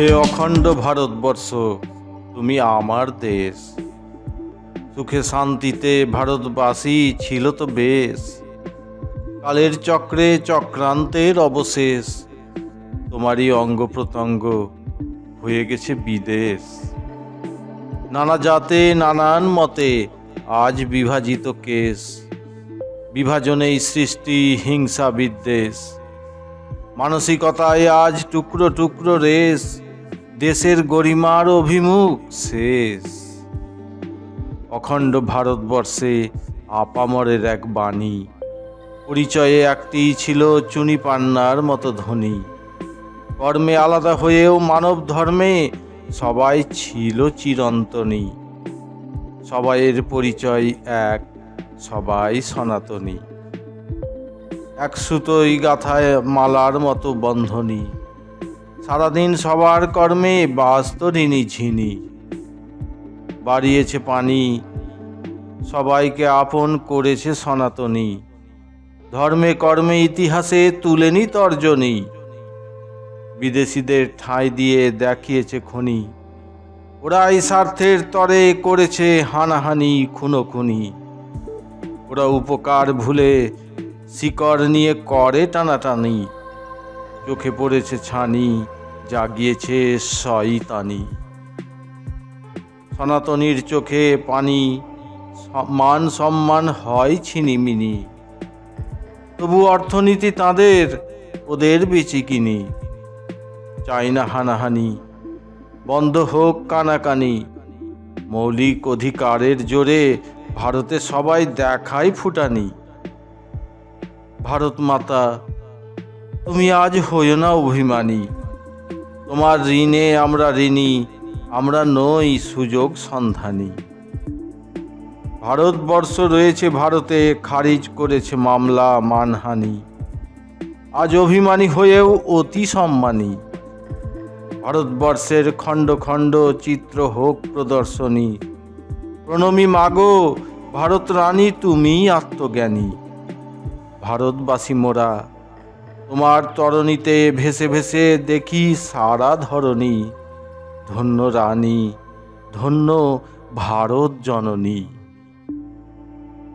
হে অখণ্ড ভারতবর্ষ, তুমি আমার দেশ। সুখে শান্তিতে ভারতবাসী ছিল তো বেশ। কালের চক্রে চক্রান্তের অবশেষ, তোমারই অঙ্গ প্রত্যঙ্গ হয়ে গেছে বিদেশ। নানা জাতে নানান মতে আজ বিভাজিত কেশ, বিভাজনেই সৃষ্টি হিংসা বিদ্বেষ। মানসিকতায় আজ টুকরো টুকরো রেশ, দেশের গরিমার অভিমুখ শেষ। অখণ্ড ভারতবর্ষে আপামরের এক বাণী, পরিচয়ে একটি ছিল চুনি পান্নার মতো ধ্বনি। কর্মে আলাদা হয়েও মানব ধর্মে সবাই ছিল চিরন্তনী। সবাইয়ের পরিচয় এক, সবাই সনাতনী। এক সুতোই গাথায় মালার মতো বন্ধনী, সারাদিন সবার কর্মে ব্যস্ত ঋণী ঝিনি। বাড়িয়েছে পানি, সবাইকে আপন করেছে সনাতনী। ধর্মে কর্মে ইতিহাসে তুলেনি তর্জনী, বিদেশিদের ঠাঁই দিয়ে দেখিয়েছে খনি। ওরাই স্বার্থের তরে করেছে হানাহানি খুনোখুনি। ওরা উপকার ভুলে শিকড় নিয়ে করে টানাটানি। চোখে পড়েছে ছানি, জাগিয়েছে শয়তানি। সনাতনীর চোখে পানি, মান সম্মান হয় ছিনিমিনি। তবু অর্থনীতি তাদের, ওদের বিচিকিনি। চাই না হানাহানি, বন্ধ হোক কানাকানি। মৌলিক অধিকারের জোরে ভারতে সবাই দেখায় ফুটানি। ভারত মাতা, তুমি আজ হইও না অভিমানী। তোমার ঋণে আমরা ঋণী, আমরা নই সুযোগ সন্ধানী। ভারতবর্ষ রয়েছে ভারতে, খারিজ করেছে মামলা মানহানি। আজ অভিমানী হয়েও অতি সম্মানী। ভারতবর্ষের খণ্ড খণ্ড চিত্র হোক প্রদর্শনী। প্রণমী মাগো ভারত রানী, তুমি আত্মজ্ঞানী। ভারতবাসী মোরা, তোমার তরণীতে ভেসে ভেসে দেখি সারা ধরণী। ধন্য রানী, ধন্য ভারত জননী।